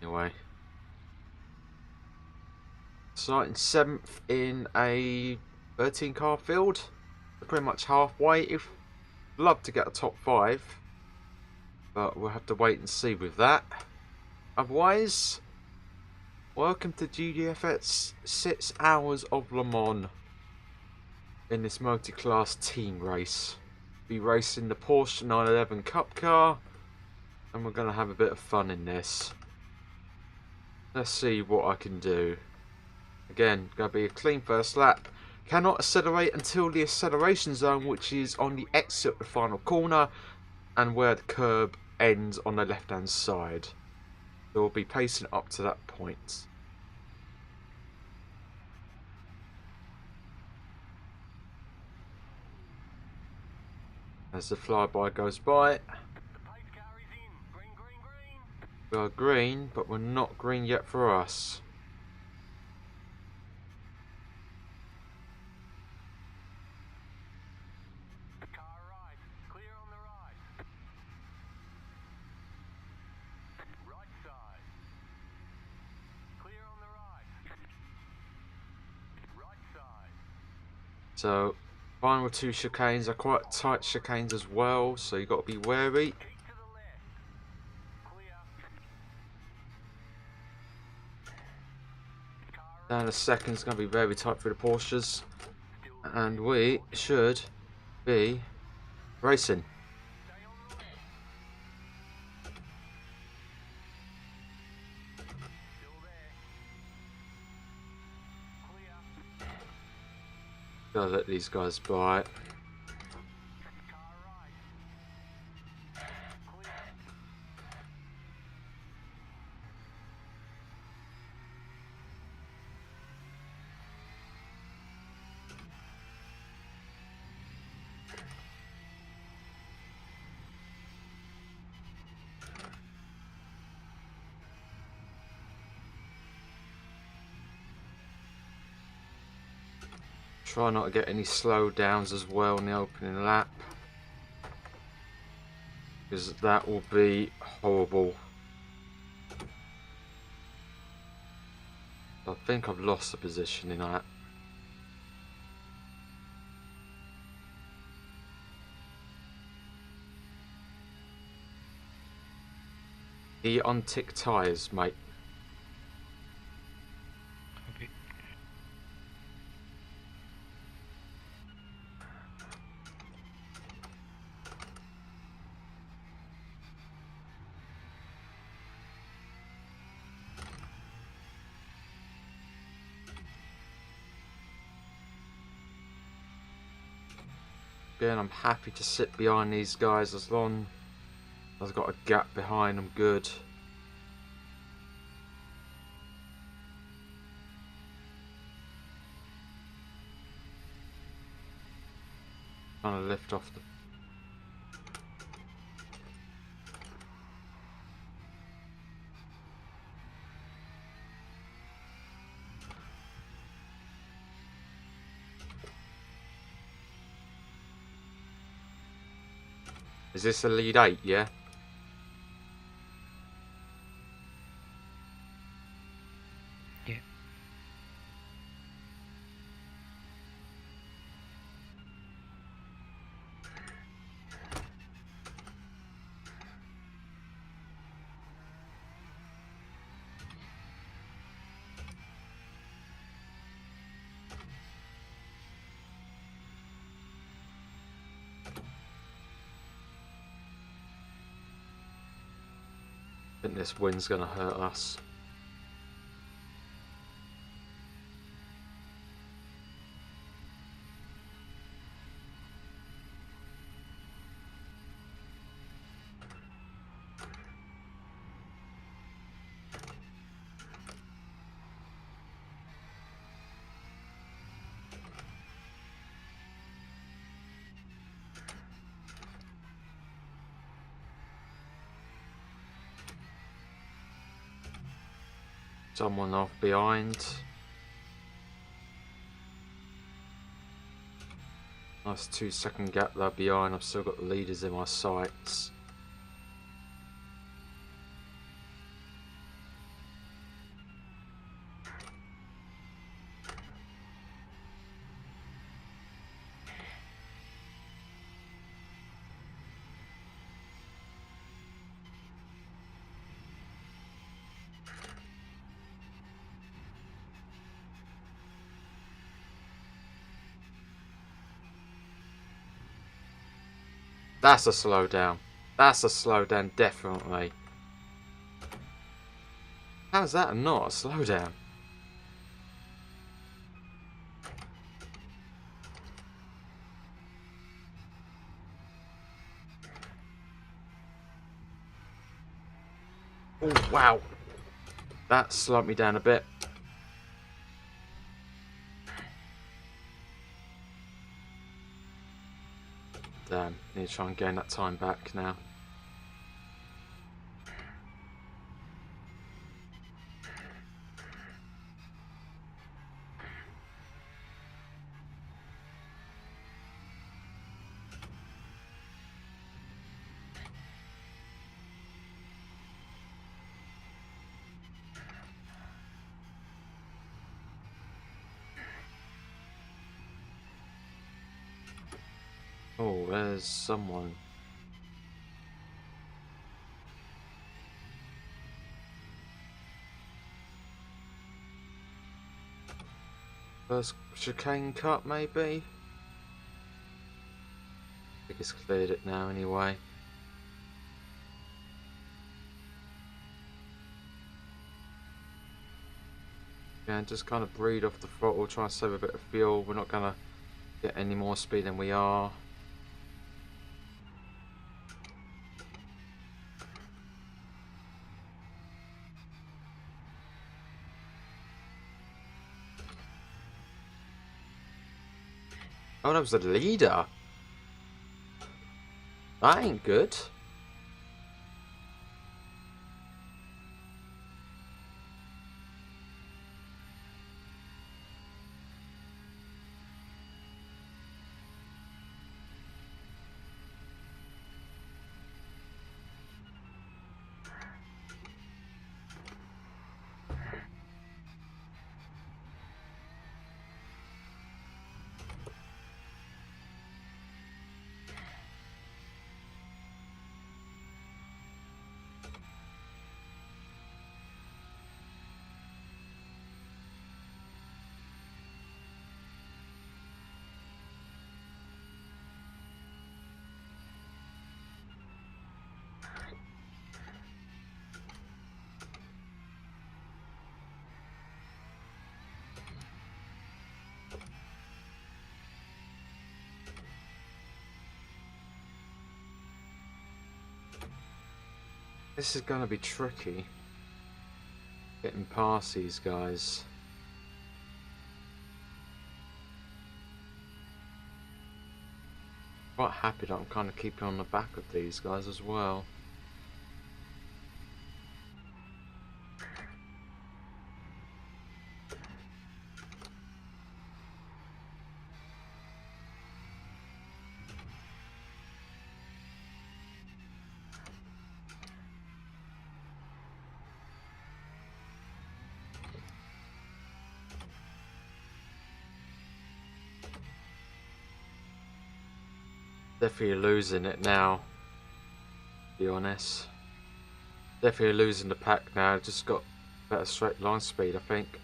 Anyway. Starting 7th in a 13 car field. Pretty much halfway. If love to get a top 5. But we'll have to wait and see with that. Otherwise, welcome to DGFX 6 hours of Le Mans in this multi-class team race. Be racing the Porsche 911 Cup car, and we're going to have a bit of fun in this. Let's see what I can do. Again, going to be a clean first lap. Cannot accelerate until the acceleration zone, which is on the exit of the final corner and where the curb ends on the left hand side. So we'll be pacing up to that point. As the flyby goes by. We are green, but we're not green yet for us. So, final 2 chicanes are quite tight chicanes as well, so you've got to be wary. Down a second is going to be very tight for the Porsches, and we should be racing. Gotta let these guys by. Try not to get any slowdowns as well in the opening lap, because that will be horrible. I think I've lost the position in that. The untick tyres, mate. Okay. Again, I'm happy to sit behind these guys as long as I've got a gap behind them. Good. Trying to lift off the... Is this a lead 8, yeah? Yeah. I think this wind's going to hurt us. Someone off behind. Nice 2-second gap there behind. I've still got the leaders in my sights. That's a slowdown. That's a slowdown, definitely. How's that not a slowdown? Oh, wow. That slowed me down a bit. Damn, need to try and gain that time back now. Oh, there's someone. First chicane cut, maybe? I think it's cleared it now anyway. Yeah, and just kind of breathe off the throttle, try and save a bit of fuel. We're not going to get any more speed than we are. Oh, that was the leader. That ain't good. This is going to be tricky. Getting past these guys. Quite happy that I'm kind of keeping on the back of these guys as well. Definitely losing it now, to be honest. Definitely losing the pack now, just got better straight line speed, I think.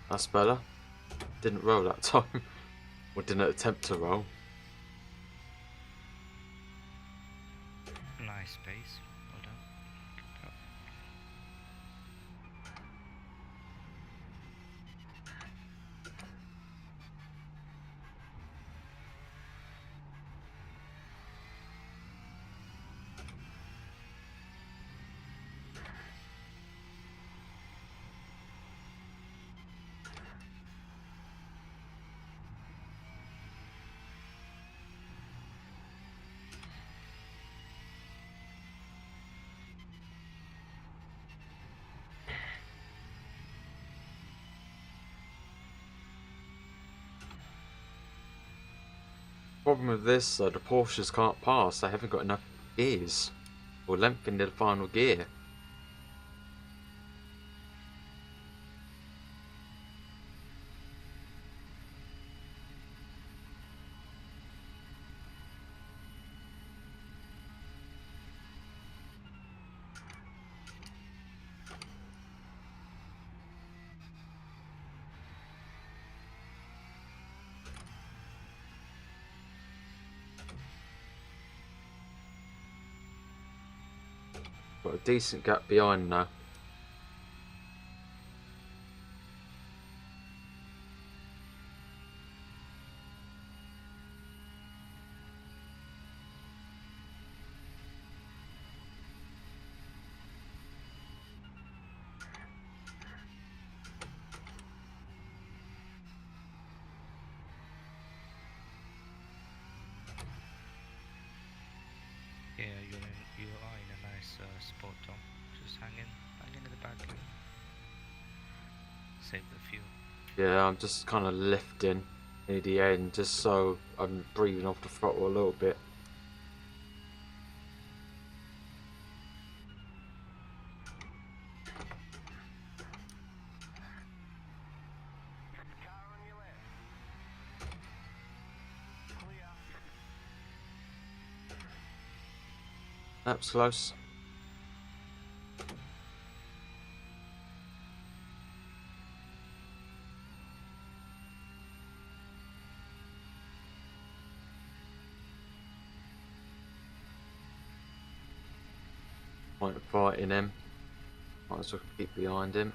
That's better. Didn't roll that time. Or didn't attempt to roll. Nice pace. Well done. Good job. Problem with this, the Porsches can't pass. They haven't got enough gears or length in the final gear. Got a decent gap behind now. Yeah, you are in a nice spot, Tom. Just hang in the back and save the fuel. Yeah, I'm just kind of lifting near the end just so I'm breathing off the throttle a little bit. That's close. Point of fighting him. Might as well keep behind him.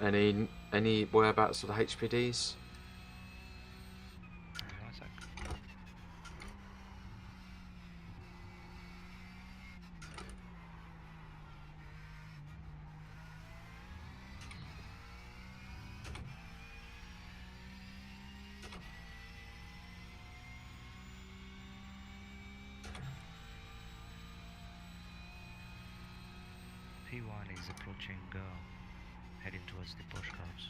Now, any whereabouts of the HPDs? One sec. P1 is approaching, heading towards the push cars.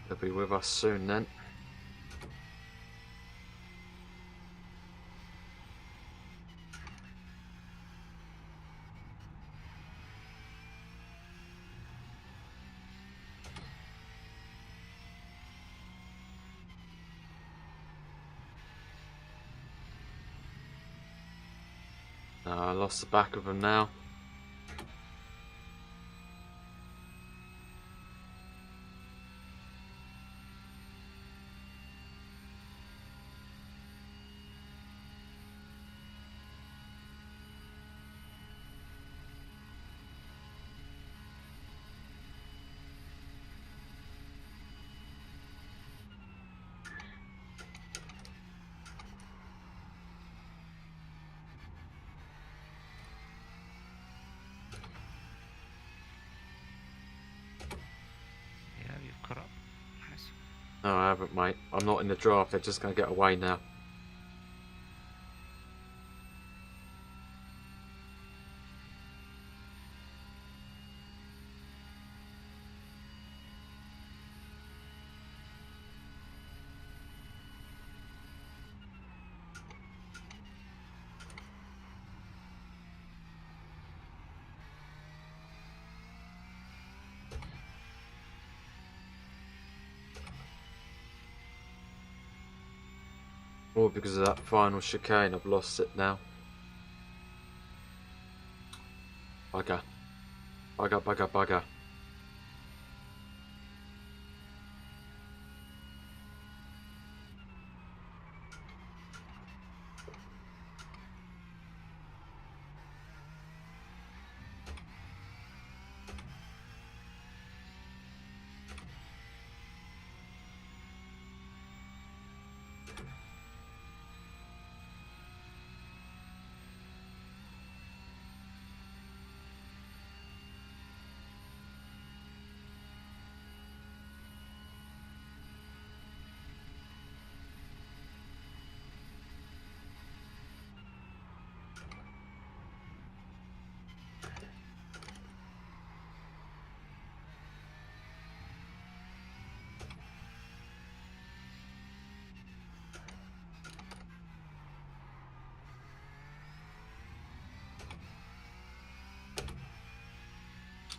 They'll be with us soon then. I lost the back of them now. Yeah, you've caught up. Nice. No, I haven't, mate. I'm not in the draft. They're just going to get away now. All because of that final chicane. I've lost it now. Bugger. Bugger, bugger, bugger.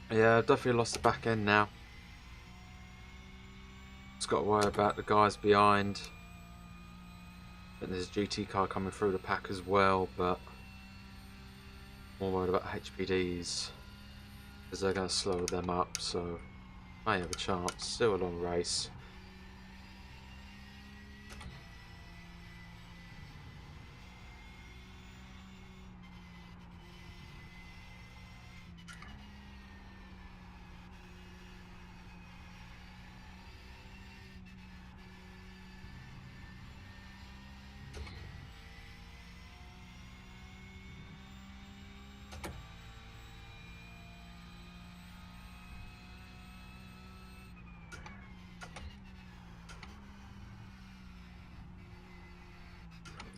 Yeah, I've definitely lost the back end now. Just got to worry about the guys behind. And there's a GT car coming through the pack as well, but more worried about HPDs because they're going to slow them up, so may have a chance. Still a long race.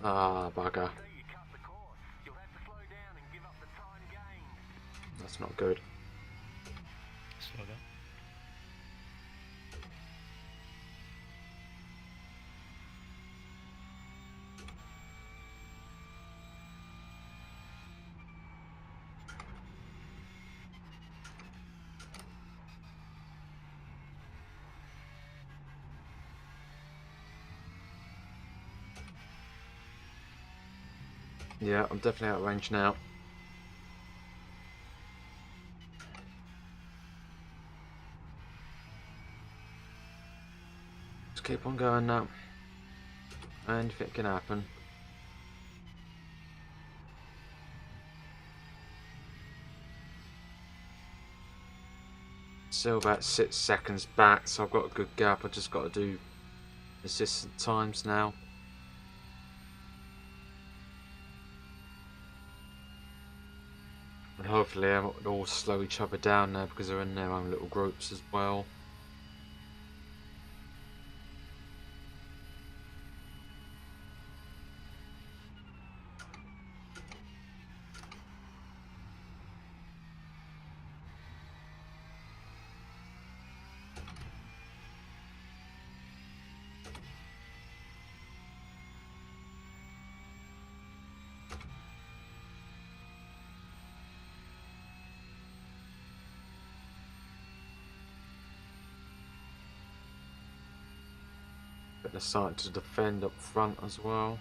Ah, bugger. That's not good. Slow down. Yeah, I'm definitely out of range now. Just keep on going now. Anything can happen. Still about 6 seconds back, so I've got a good gap. I just got to do consistent times now. And hopefully they'll all slow each other down now because they're in their own little groups as well. But they're starting to defend up front as well.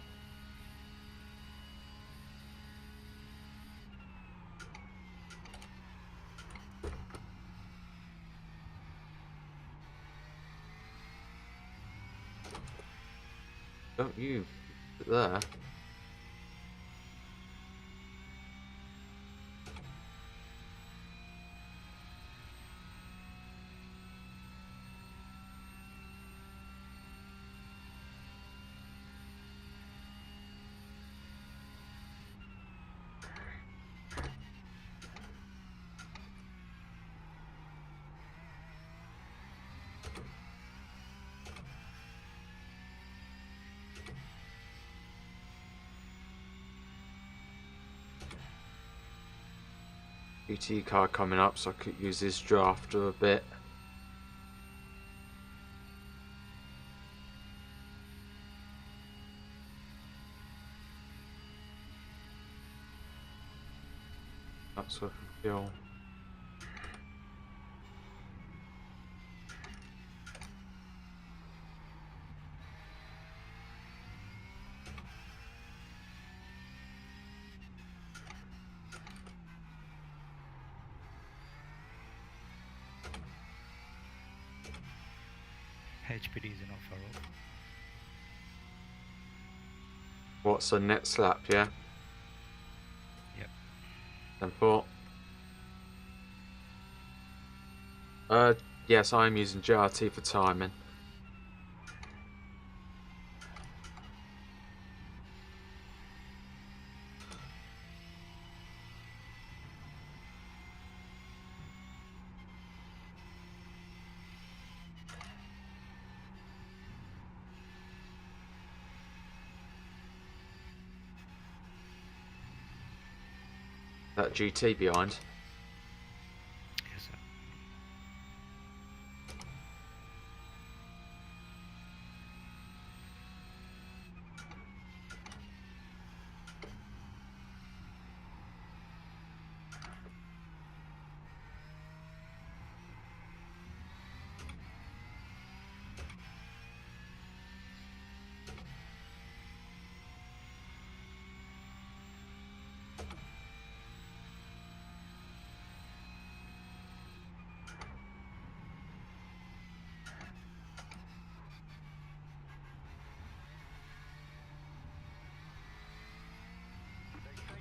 Don't you sit there. GT car coming up, so I could use this drafter a bit. That's what I feel. HPDs are not far off. What's a net slap, yeah? Yep. 10-4. Yes, I'm using JRT for timing. That GT behind. Yes, sir.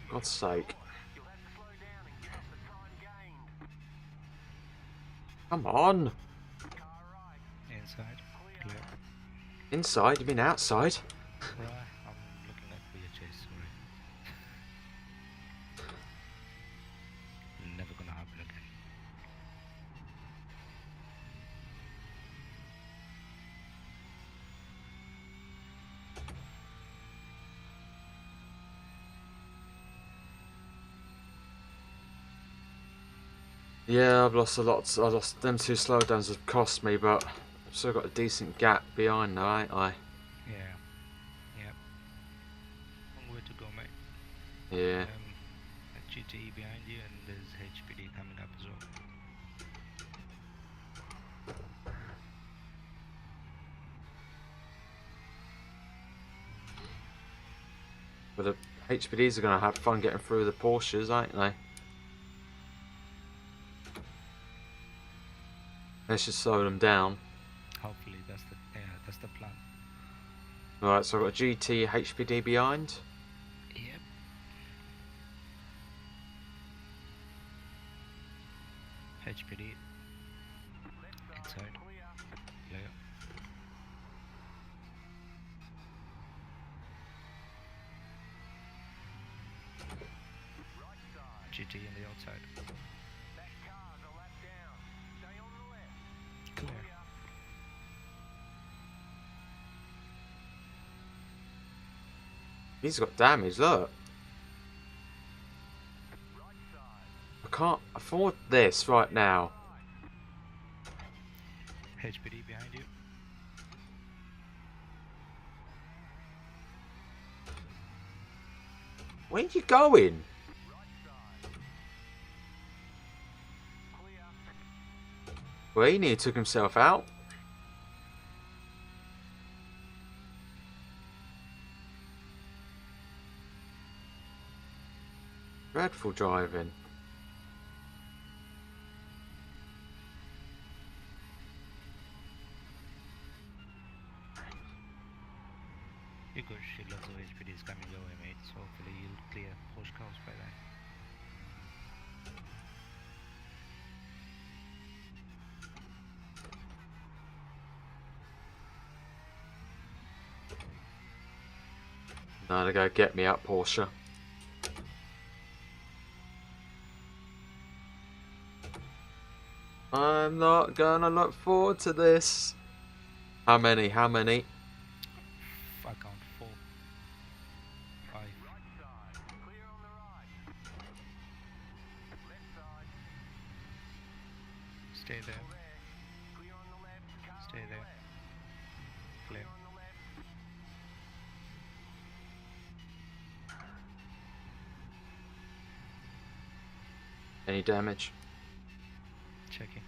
God's sake. Come on. Inside. Clear. Inside? You mean outside? Right. I'm looking up for your chase. Sorry. Never gonna happen again. Yeah, I've lost a lot. I lost them 2 slowdowns have cost me, but I've still got a decent gap behind though, ain't I? Yeah. Yep. Long way to go, mate. Yeah. A GTE behind you, and there's HPD coming up as well. But the HPDs are going to have fun getting through the Porsches, ain't they? Let's just slow them down. Hopefully that's the plan. Right, so I've got a GT HPD behind. Yep. HPD inside. Clear. GT on the outside. Clear. He's got damage, look. I can't afford this right now. HPD behind you. Where are you going? Well, he nearly took himself out. Dreadful driving. You got shitloads of HPDs coming your way, mate, so hopefully you'll clear Porsche cars by then. Now to go get me up, Porsche. I'm not gonna look forward to this. How many? How many? I count 4. 5. Stay there. Stay there. Clear. Any damage? Checking.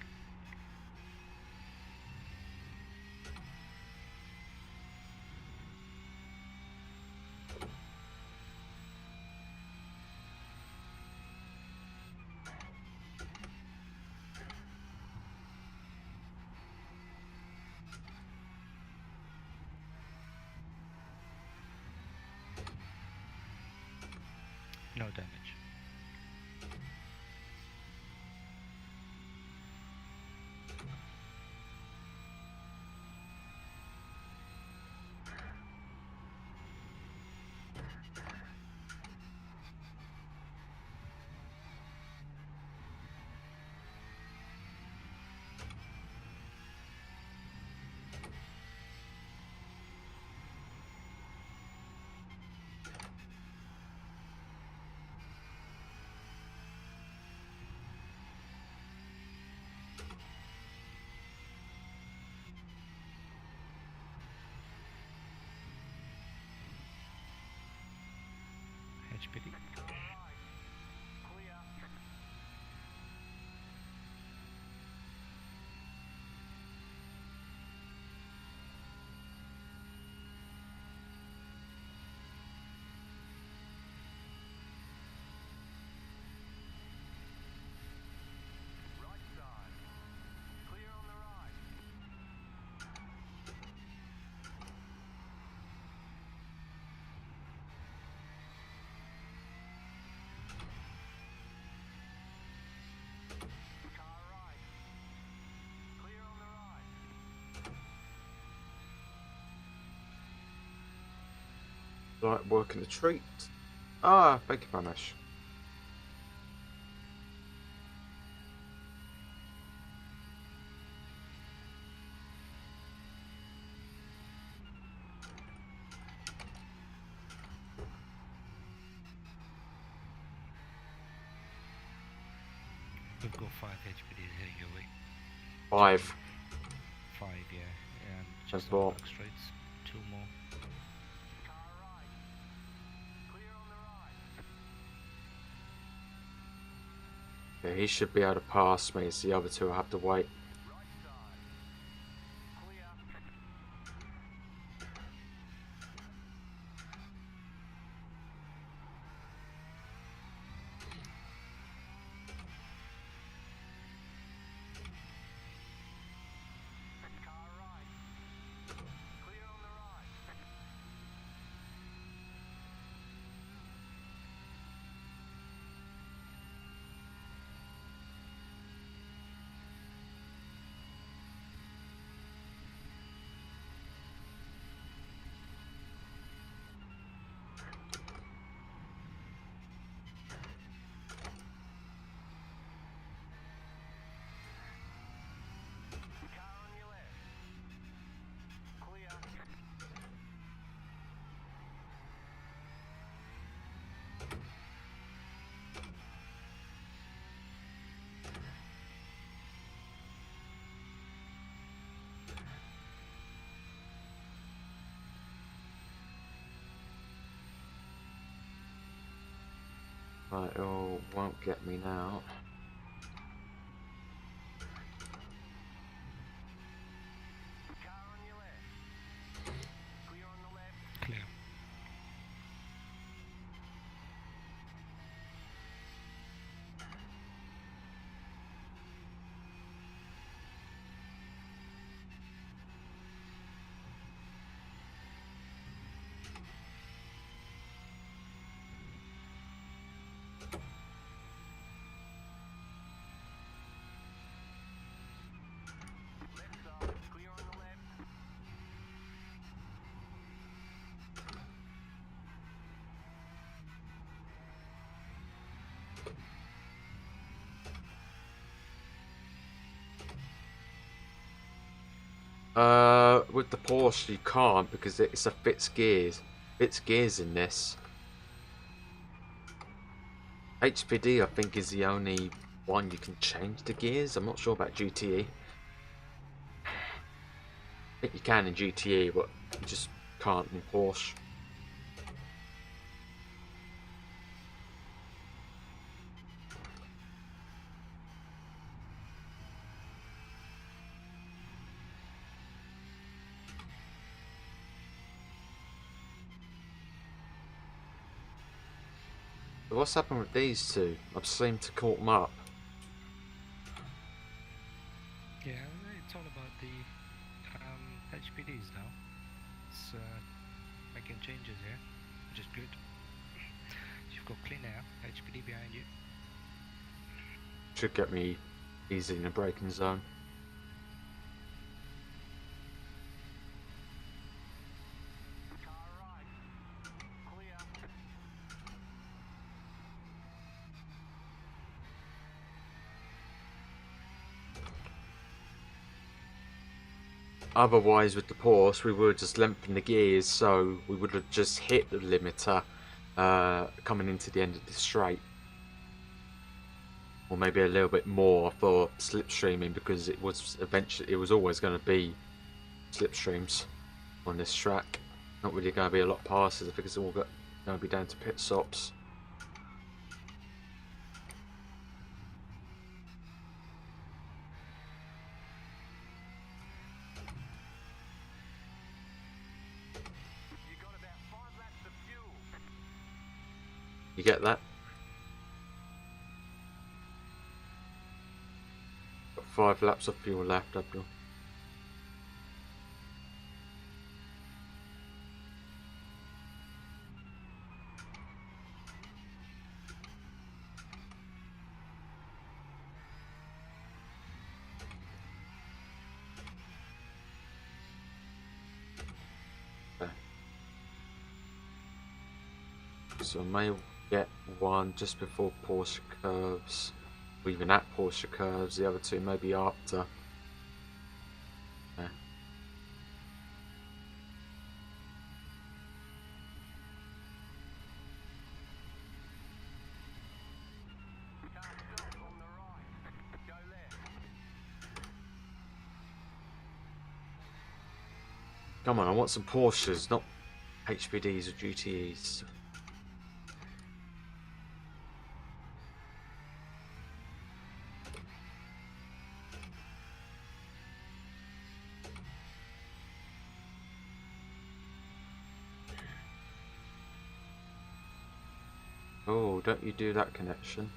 No damage. HPD. Like working the treat. Ah, thank you, Manish. We've got 5 HPDs heading your way. 5. 5, yeah. And just And on 4. back straights. 2 more. Yeah, he should be able to pass me, so the other two will have to wait. Right, it won't get me now. Clear. With the Porsche you can't because it's a fixed gears. Fixed gears in this. HPD I think is the only one you can change the gears. I'm not sure about GTE. I think you can in GTE, but you just can't in Porsche. But what's happened with these two? I've seemed to caught them up. Yeah, it's all about the HPDs now. It's making changes here, which is good. You've go clean air. HPD behind you. Should get me easy in the braking zone. Otherwise, with the Porsche, we would have just lengthened the gears, so we would have just hit the limiter coming into the end of the straight. Or maybe a little bit more for slipstreaming, because it was always going to be slipstreams on this track. Not really going to be a lot of passes. I think it's all going to be down to pit stops. You get that? Got 5 laps of fuel left, Abdul. Okay. So I may get one just before Porsche curves, or even at Porsche curves. The other two maybe after. Okay. Come on, I want some Porsches, not HPDs or GTEs. Oh, don't you do that connection.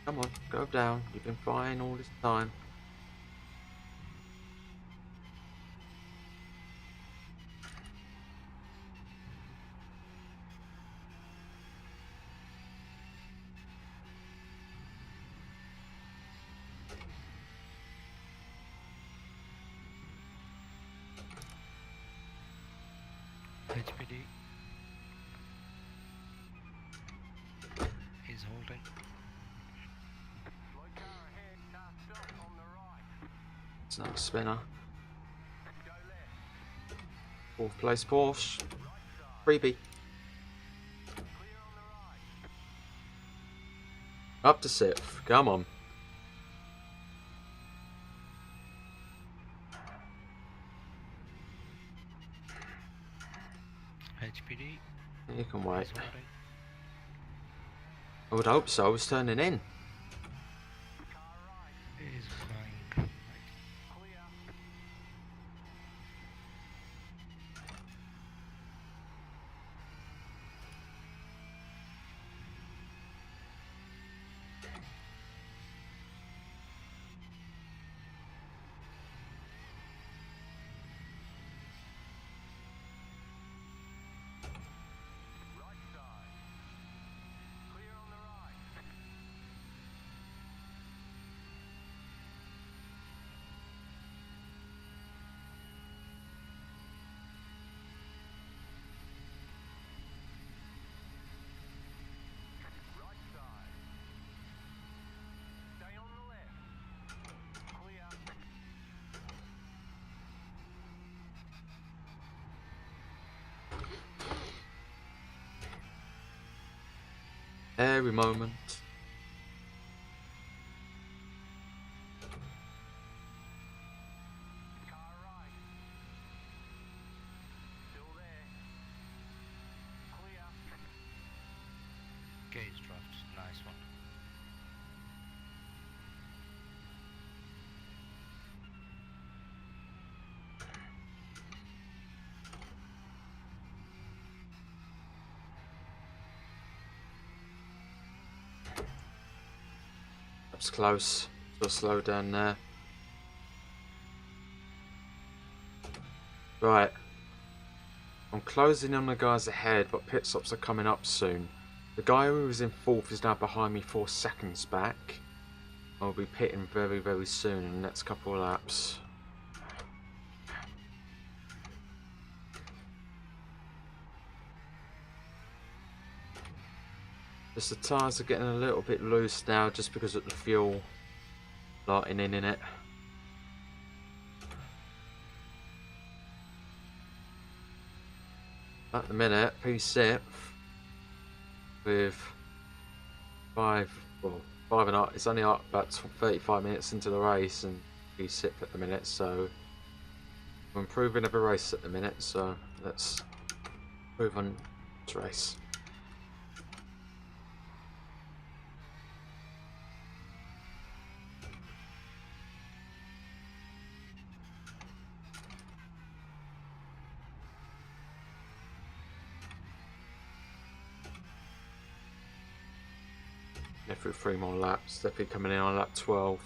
Come on, go down. You've been fine all this time. HPD is holding. It's not a spinner. 4th place Porsche. Freebie. Up to 6th. Come on. HPD You can wait. is holding. I would hope so. I was turning in. Is going right. Every moment. Gauge dropped. Nice one. That's close. Just slow down there. Right. I'm closing on the guys ahead, but pit stops are coming up soon. The guy who was in 4th is now behind me 4 seconds back. I'll be pitting very, very soon in the next couple of laps. Just the tyres are getting a little bit loose now just because of the fuel lightening in it. At the minute, P6 with 5 and a half. It's only up about 35 minutes into the race, and P6 at the minute, so we're improving every race at the minute. So let's move on to race. Get through 3 more laps. Definitely coming in on lap 12.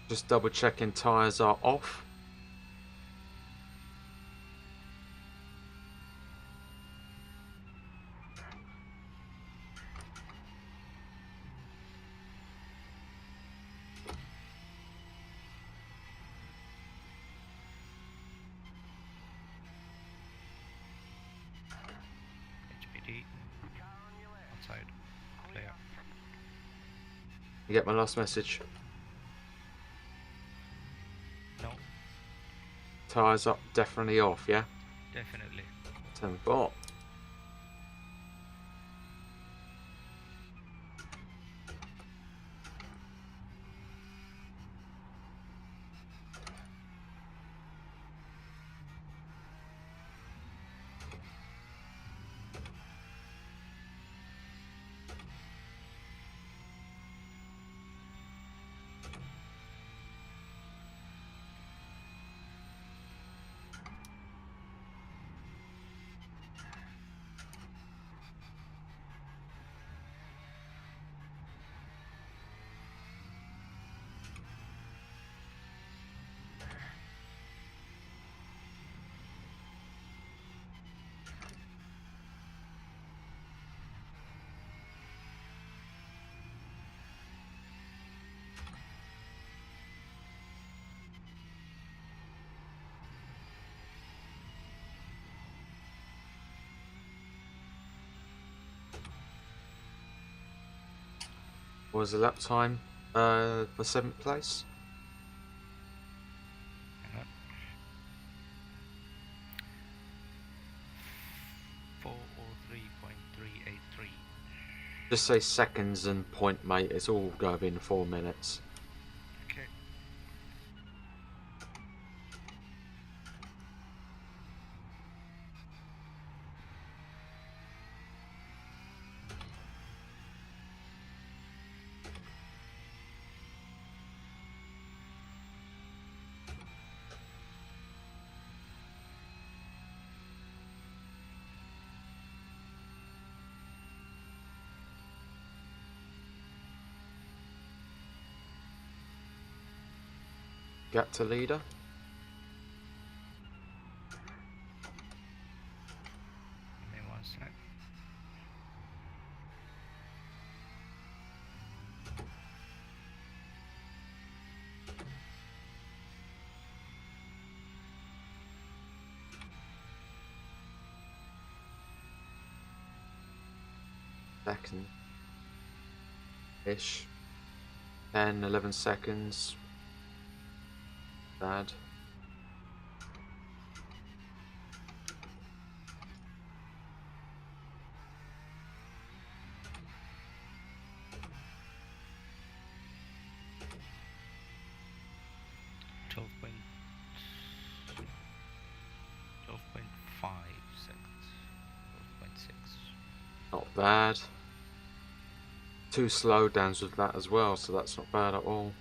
Just double checking tyres are off. HPD. Outside. Clear. You get my last message? No. Tyres up, definitely off, yeah? Definitely. 10-4. What was the lap time for 7th place? Hang on. 403.383. Just say seconds and point, mate. It's all going to be in 4 minutes. Okay. Gap to leader. Give me 1 sec. Second. Ish. 10, 11 seconds. Bad. Twelve point 12.5 seconds. 12.6. Not bad. 2 slowdowns with that as well, so that's not bad at all.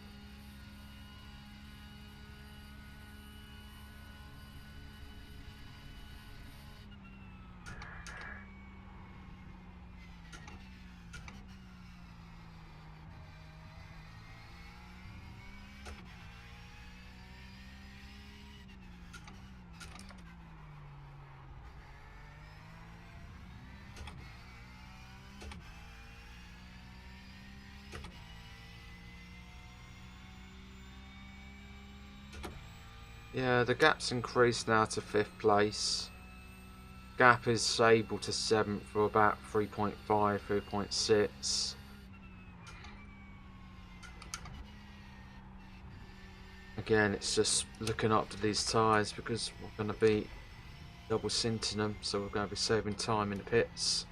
Yeah, the gap's increased now to 5th place. Gap is stable to 7th for about 3.5, 3.6. Again, it's just looking up to these tyres because we're going to be double sinting them, so we're going to be saving time in the pits.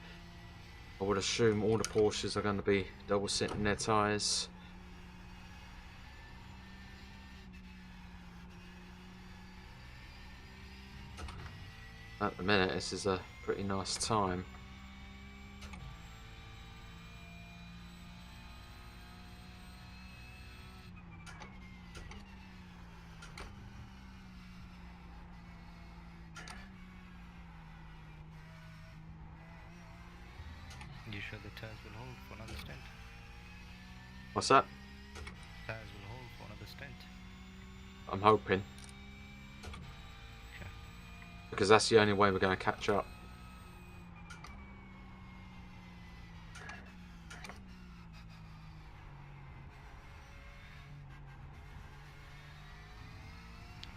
I would assume all the Porsches are going to be double sinting their tyres. At the minute, this is a pretty nice time. You sure the tires will hold for another stint? What's that? Tires will hold for another stint. I'm hoping. Okay. Because that's the only way we're going to catch up.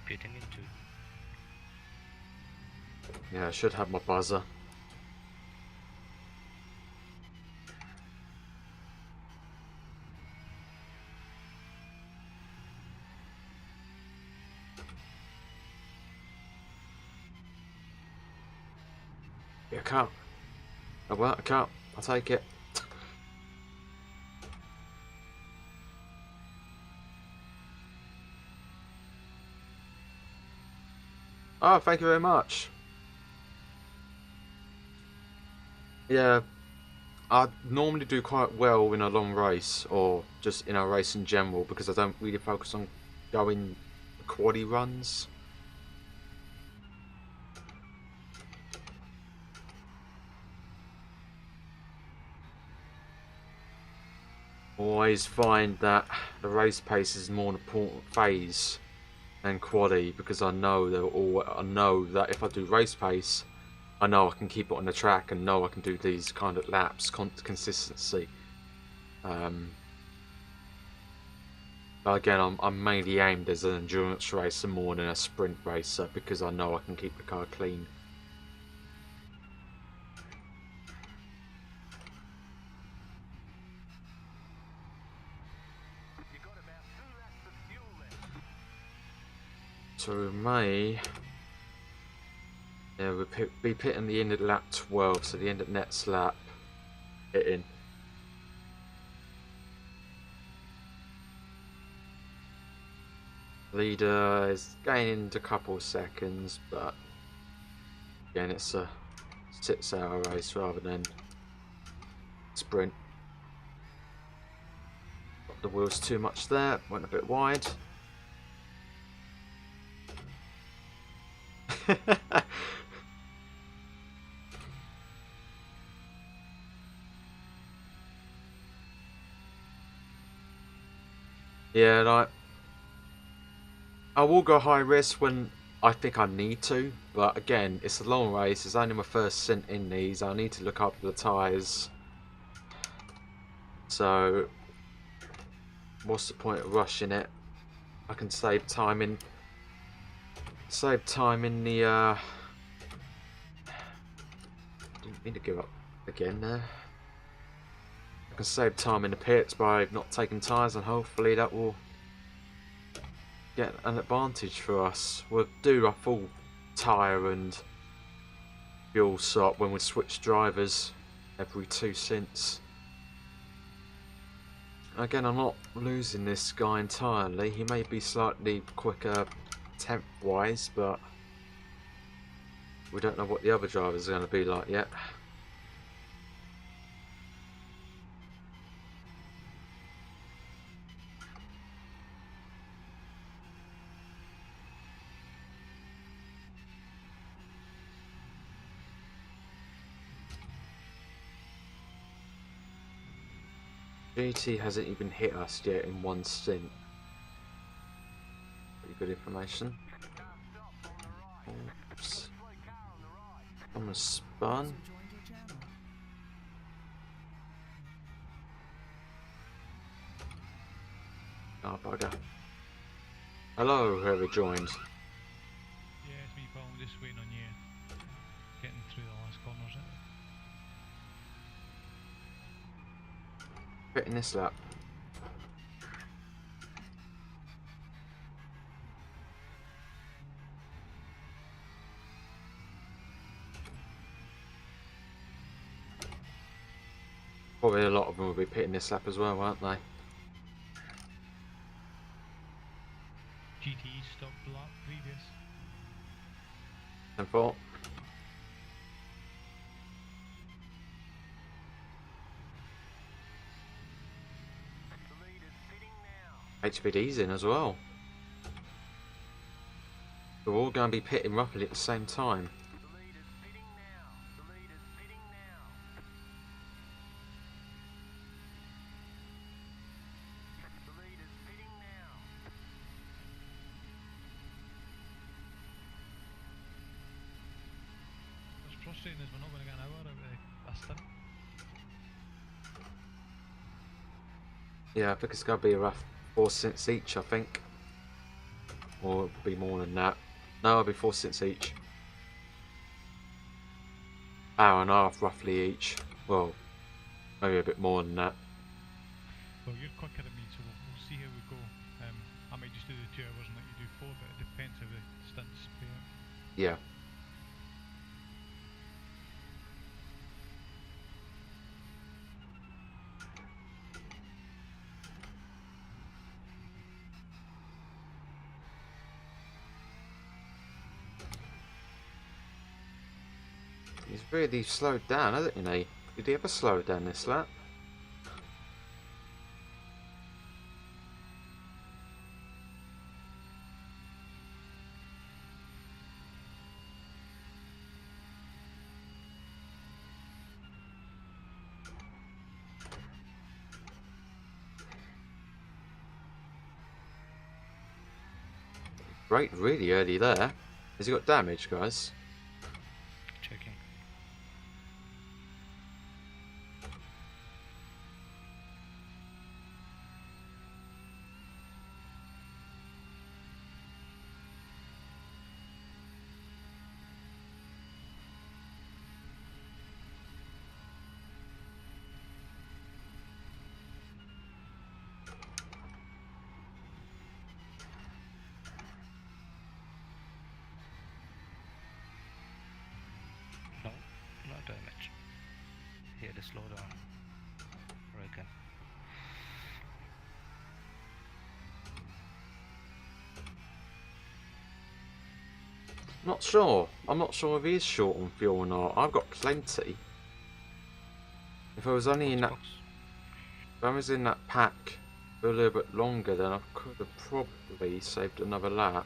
Pitting into. Yeah, I should have my buzzer. Yeah, I can't. Oh well, I can't. I'll take it. Oh, thank you very much. Yeah, I normally do quite well in a long race, or just in a race in general, because I don't really focus on going quaddy runs. Always find that the race pace is more an important phase than quaddy, because I know that if I do race pace, I know I can keep it on the track and know I can do these kind of laps consistency. But again, I'm mainly aimed as an endurance racer more than a sprint racer, because I know I can keep the car clean. So we may, yeah, we'll be pitting the end of lap 12, so the end of next lap, hitting. Leader is gaining a couple of seconds, but again, it's a 6-hour race rather than sprint. Got the wheels too much there, went a bit wide. Yeah, like, I will go high risk when I think I need to, but again, it's a long race. It's only my first stint in these. I need to look up the tyres. So, what's the point of rushing it? I can save time in the. Didn't mean to give up again there. I can save time in the pits by not taking tyres, and hopefully that will get an advantage for us. We'll do a full tyre and fuel swap when we switch drivers every 2 stints. Again, I'm not losing this guy entirely. He may be slightly quicker temp wise, but we don't know what the other drivers are going to be like yet. GT hasn't even hit us yet in 1 stint. Pretty good information. Oops. I'm gonna spun. Oh, bugger. Hello, whoever joined. Pitting this lap. Probably a lot of them will be pitting this lap as well, won't they? GT stopped lap previous. 10-4. HPD's in as well. We're all going to be pitting roughly at the same time. What's frustrating is we're not going to get an hour out of a stint. Yeah, I think it's going to be a rough 4 cents each, I think. Or it'll be more than that. No, it'll be 4 cents each. Hour and a half roughly each. Well, maybe a bit more than that. Well, you're quicker than me, so we'll see how we go. I might just do the 2 hours and let you do 4, but it depends how the stints play out. Yeah. He's really slowed down, hasn't he? Did he ever slow down this lap? Right, really early there. Has he got damage, guys? Checking. No, no damage. He had to slow down. I reckon. Not sure. I'm not sure if he is short on fuel or not. I've got plenty. If I was only in that, if I was in that pack for a little bit longer, then I could have probably saved another lap.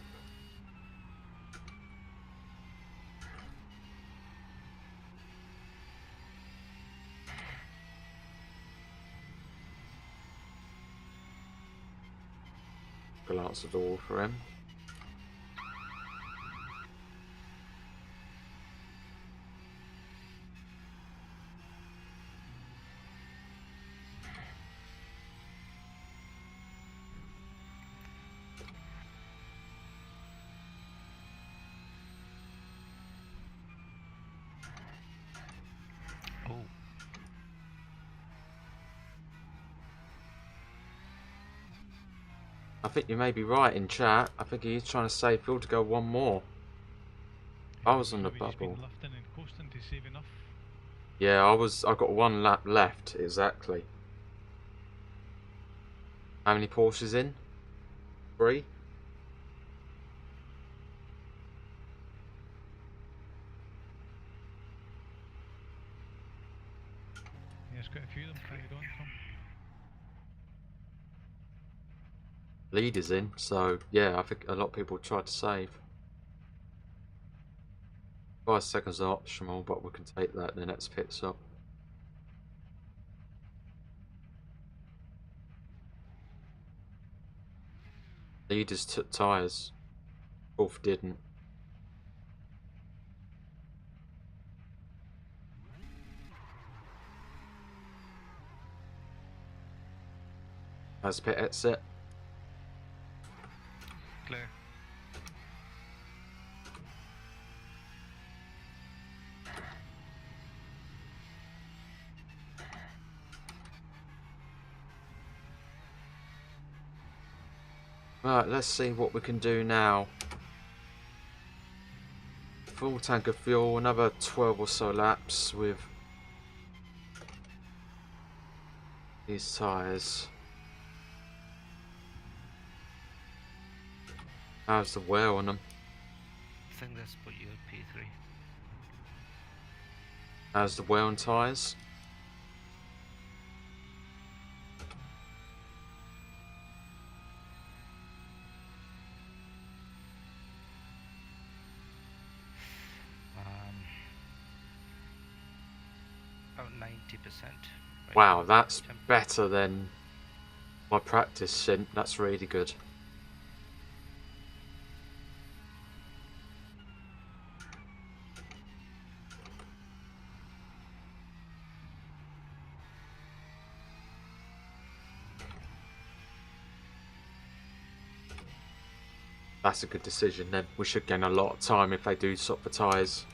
I'll answer the door for him. Oh, I think you may be right in chat. I think he's trying to save fuel to go one more. I was on the Maybe just been bubble. lifting and coasting to save enough. Yeah, I got one lap left, exactly. How many Porsches in? 3? Yeah, it's quite a few of them carried on from. Leaders in, so yeah, I think a lot of people tried to save. 5 seconds are optional, but we can take that in the next pit stop. Leaders took tyres, 4th didn't. As pit exit. clear. Right, let's see what we can do now. Full tank of fuel, another 12 or so laps with these tyres. How's the wear on them? I think that's put you at P3. How's the wear on tyres? About 90%. Right Wow, now. that's better than my practice Stint. That's really good. That's a good decision then. We should gain a lot of time if they do swap the tyres.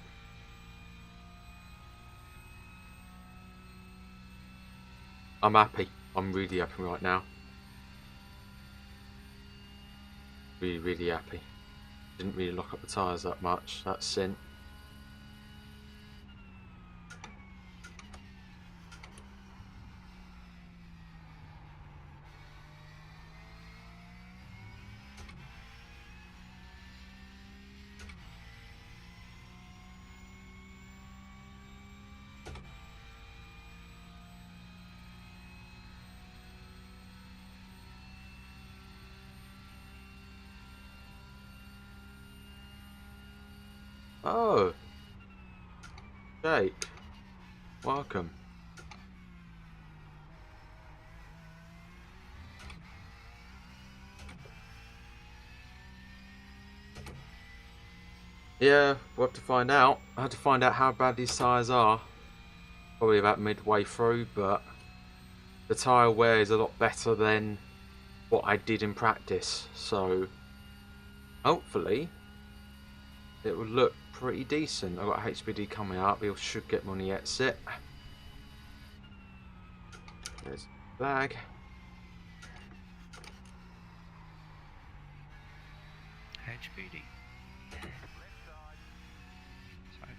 I'm happy. I'm really happy right now. Really, really happy. Didn't really lock up the tyres that much. That's Stint. Oh, Jake, welcome. Yeah, we'll have to find out. I had to find out how bad these tyres are. Probably about midway through, but the tyre wear is a lot better than what I did in practice. So, hopefully, it will look pretty decent. I've got HBD coming up. We should get money exit. There's the flag. HPD. Side.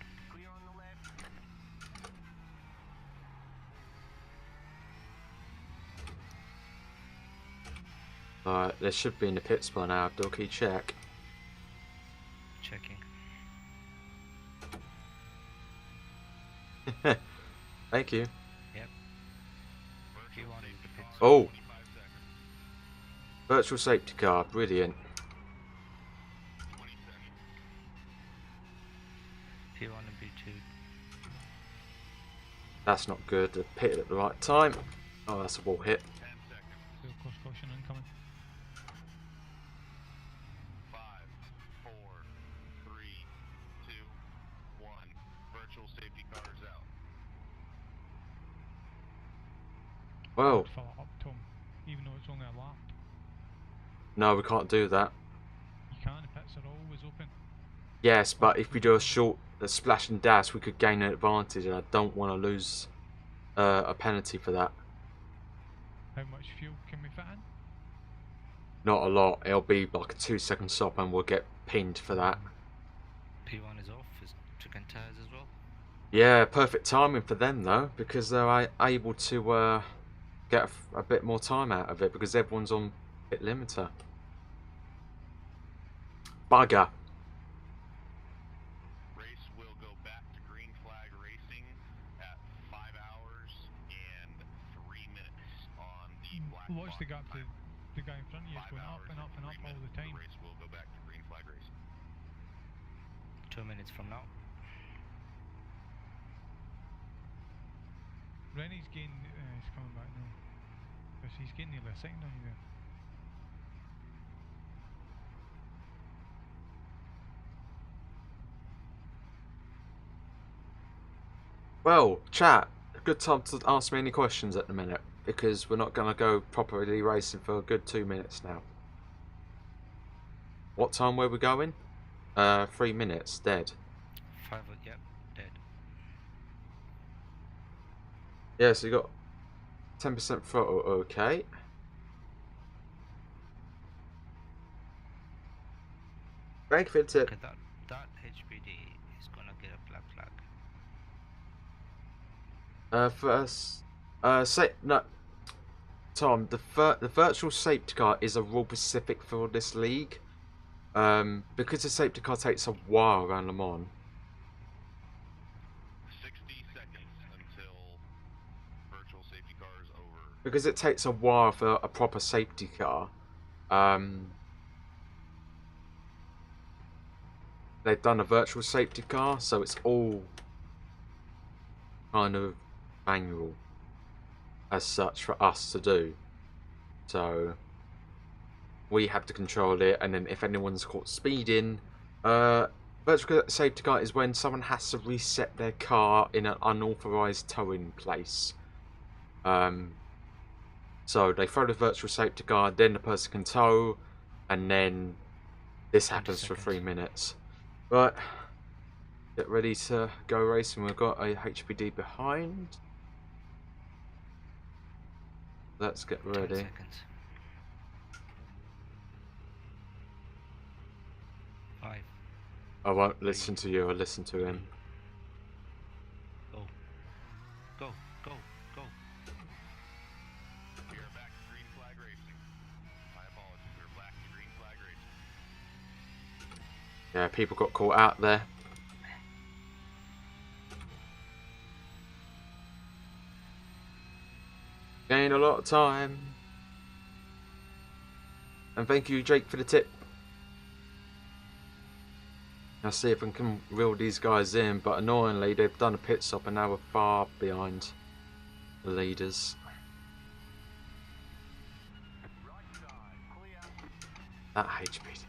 Alright, there should be in the pits by now. Dookie, check. Checking. Thank you. Yep. P1 in the pits. Oh! Virtual safety car, brilliant. P1 and P2. That's not good. I pit at the right time. Oh, that's a wall hit. Fuel course caution incoming. 5, 4, 3, 2, 1. Virtual safety cars out. Well, Fill it up, Tom, even though it's only a lap. no, we can't do that. You can, the pits are always open. Yes, but if we do a splash and dash, we could gain an advantage, and I don't want to lose a penalty for that. How much fuel can we fit in? Not a lot. It'll be like a 2-second stop, and we'll get pinned for that. P1 is off. Is chicken tires as well. Yeah, perfect timing for them though, because they're able to get a bit more time out of it because everyone's on pit limiter. Bugger. Race will go back to green flag racing at 5 hours and 3 minutes on the black What's the gap to timer. the guy in front of you? Is 5 going up hours and up and up 3 all the minutes, time. race will go back to green flag racing. 2 minutes from now. Rennie's getting, he's coming back now. Because he's getting nearly a second on you there. Well, chat. A good time to ask me any questions at the minute because we're not going to go properly racing for a good 2 minutes now. What time were we going? 3 minutes. Dead. 5. Yep. Dead. Yeah, so you got 10% throttle. Okay. Thank you for the tip. Okay, that HPD is gonna get a black flag. First, no, Tom, the virtual safety car is a rule specific for this league. Because the safety car takes a while around Le Mans. 60 seconds until virtual safety car is over. Because it takes a while for a proper safety car. They've done a virtual safety car, so it's all kind of manual as such for us to do. So we have to control it, and then if anyone's caught speeding, virtual safety car is when someone has to reset their car in an unauthorized towing place. So they throw the virtual safety car, then the person can tow, and then this happens for 3 minutes. Right, get ready to go racing. We've got a HPD behind. Let's get 10 ready. seconds. 5. I won't listen to you, I'll listen to him. Go. Go. Go. Go. We are back to green flag racing. My apologies. We're back to green flag racing. Yeah, people got caught out there. Gain a lot of time. And thank you, Jake, for the tip. I'll see if I can reel these guys in, but annoyingly they've done a pit stop and now we're far behind the leaders. That HPD.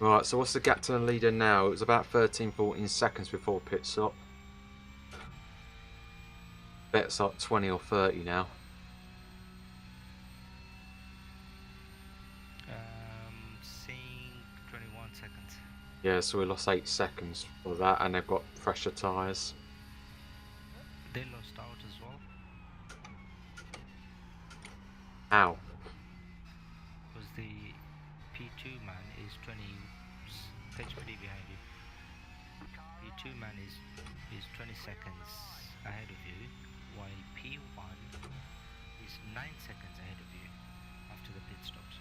Right, so what's the gap to the leader now? It was about 13-14 seconds before pit stop. Bet it's like 20 or 30 now. Saying 21 seconds. Yeah, so we lost 8 seconds for that, and they've got fresher tyres. They lost out as well. Ow. Because the P2 man is 20 HPD behind you. P2 man is 20 seconds ahead of you, while P1 is 9 seconds ahead of you after the pit stops.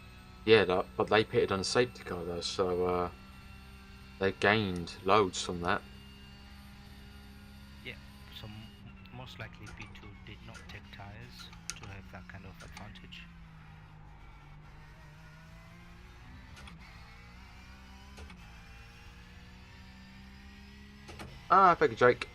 Yeah, but they pitted on a safety car though, so they gained loads from that. Yeah, so most likely P2 did not take tires to have that kind of advantage. Ah, thank you, Jake.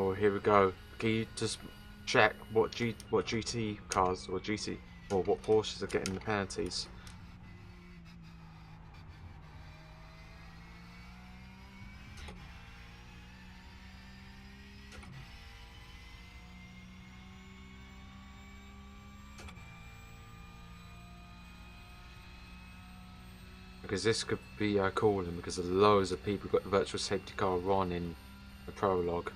Oh, here we go. Can you just check what GT cars or GT or what Porsches are getting the penalties? Because this could be calling because loads of people got the virtual safety car on in the prologue.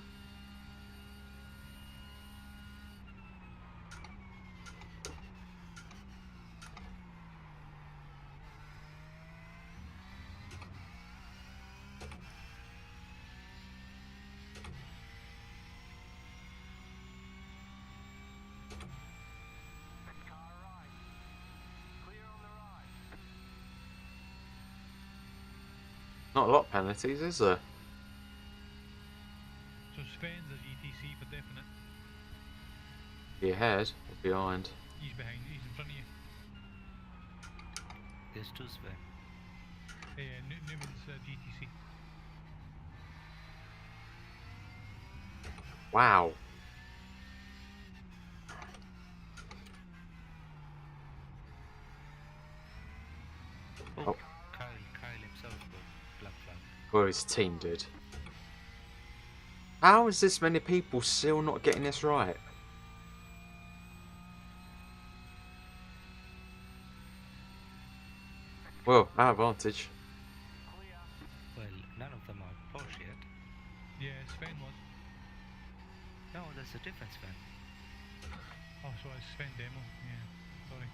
Not a lot of penalties, is there? So Sven's a GTC for definite. Be ahead or behind? He's behind, he's in front of you. There's two Sven. Newman's GTC. Wow. Oh. Kyle himself got black flag. Well, his team did. How is this many people still not getting this right? Well, our advantage. Well, none of them are Porsche yet. Yeah, Sven was. No, there's a different Sven. Oh, so it's Sven demo. Yeah, sorry.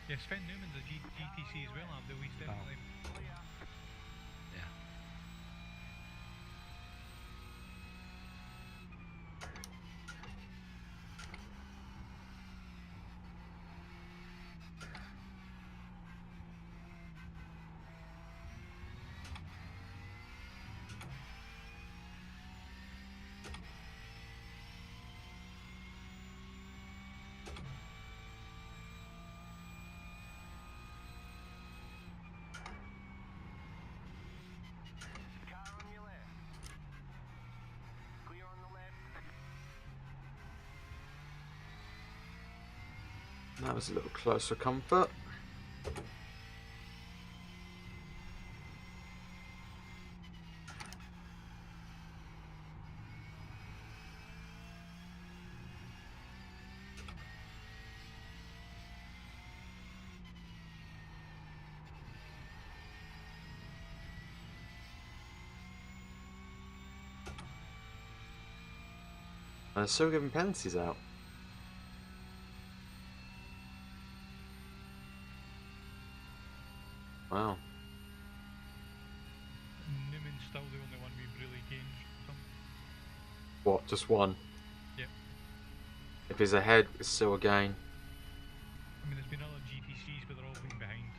Yeah, Sven Newman's a GTC as well, though he's definitely. Yeah. That was a little closer comfort. And they're still giving penalties out. Wow. Newman's still the only one we've really gained from. What, just one? Yep. If he's ahead, it's still a gain. I mean, there's been other GTCs, but they're all been behind him.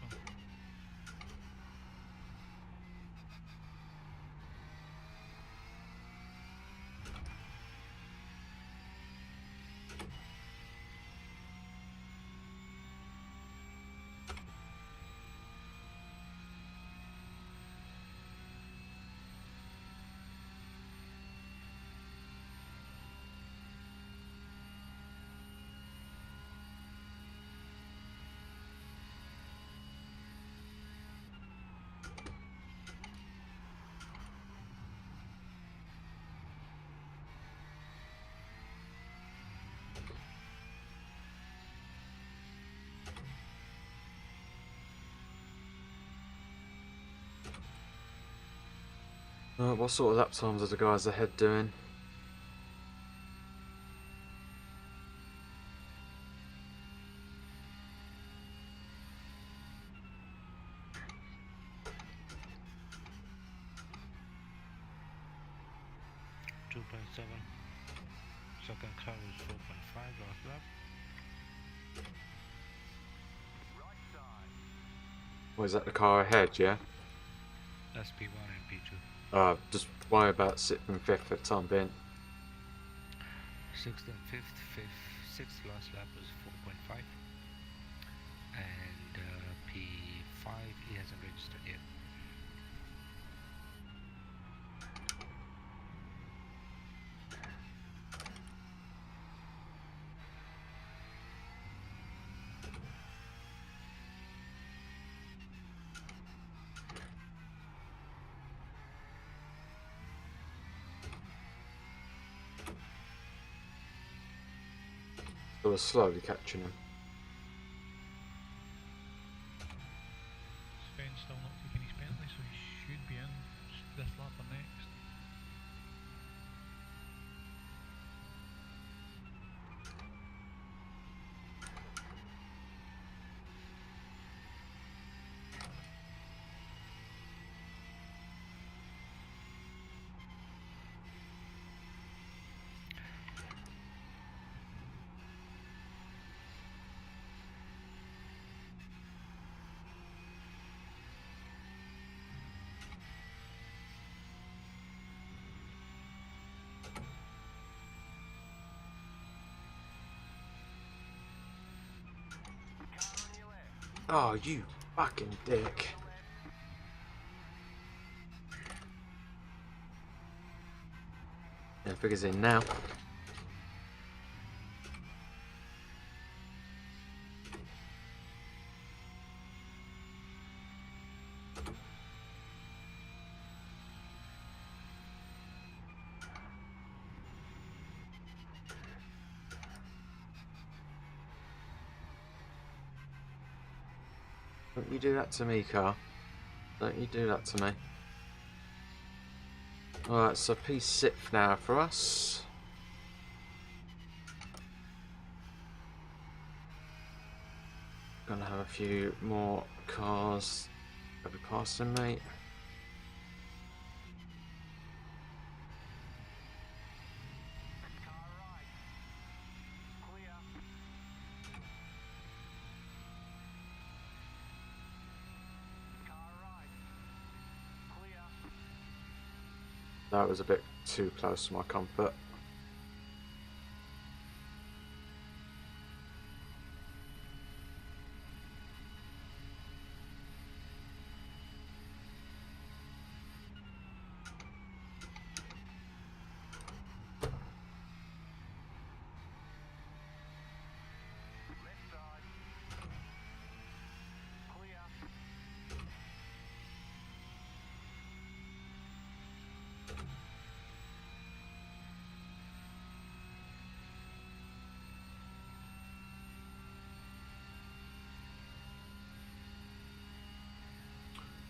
What sort of lap times are the guys ahead doing? Second car is 4.5 last lap. What is that, the car ahead, yeah? That's P1 and P2. Just worry about sitting fifth for the time being. Sixth and fifth. Sixth last lap was 4.5, and P5 he hasn't registered yet. So we're slowly catching him. Sven's still not taking his penalty, so he should be in this lap or next. Oh, you fucking dick. Yeah, figures in now. Don't you do that to me, car. Don't you do that to me. Alright, so P6 now for us. Gonna have a few more cars that be passing me. That was a bit too close to my comfort.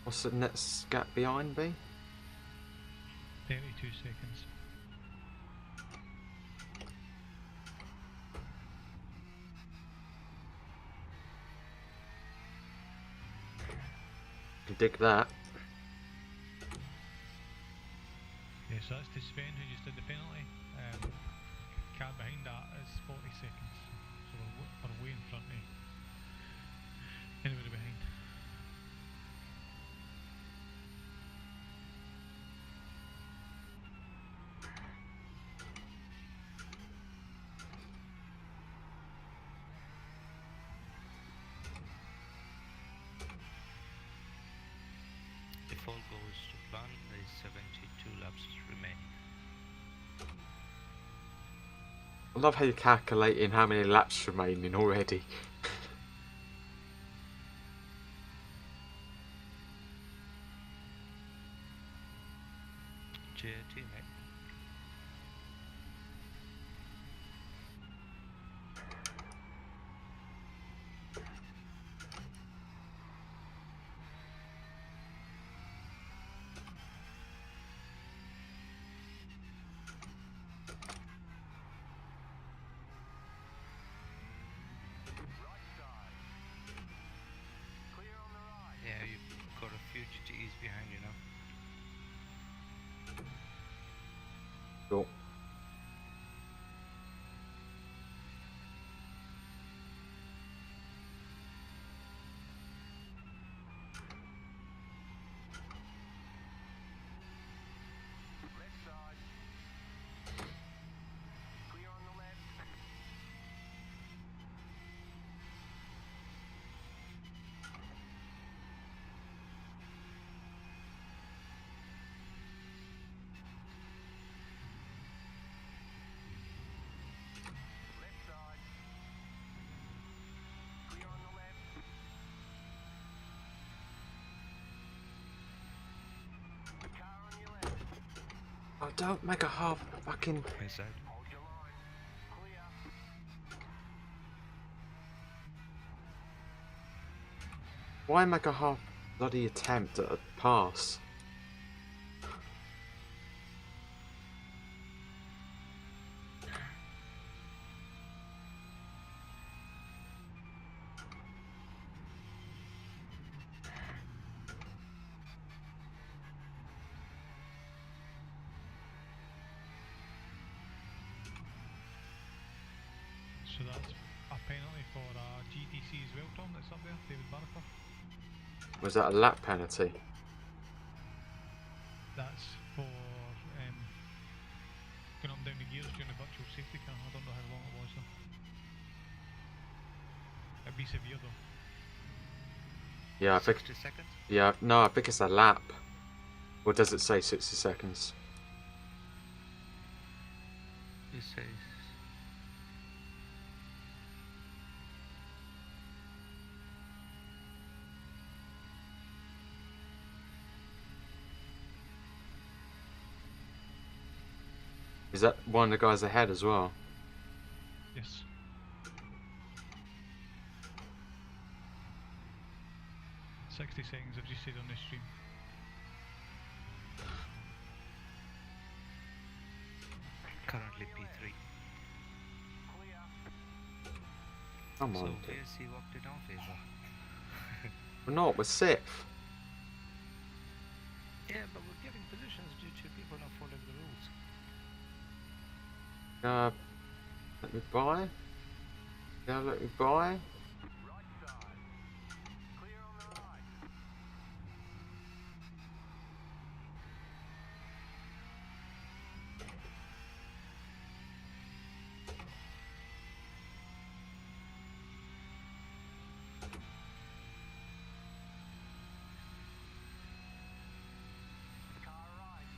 What's the next gap behind me? 32 seconds. Can dig that. Yeah, so that's to Sven who just did the penalty. Car behind that is 40 seconds. So we're way in front of anybody behind. If all goes to plan, there is 72 laps remaining. I love how you're calculating how many laps remaining already. JT, mate. Yeah, you've got a few GTEs behind you now. Oh, don't make a half fucking... Inside. Why make a half bloody attempt at a pass? So that's a penalty for GTC as well, Tom, that's up there, David Barker. Was that a lap penalty? That's for going up and down the gears during the virtual safety car. I don't know how long it was though. It'd be severe though. Yeah, I think... 60 seconds? Yeah, no, I think it's a lap. Or does it say 60 seconds? It says. Is that one of the guys ahead as well? Yes. "60 seconds, I've just said on the stream." Currently P3. Come So on. VSC walked in our favour. We're not, we're sixth. Yeah, but we're getting positions due to people not following the rules. Let me buy. Yeah, let me buy.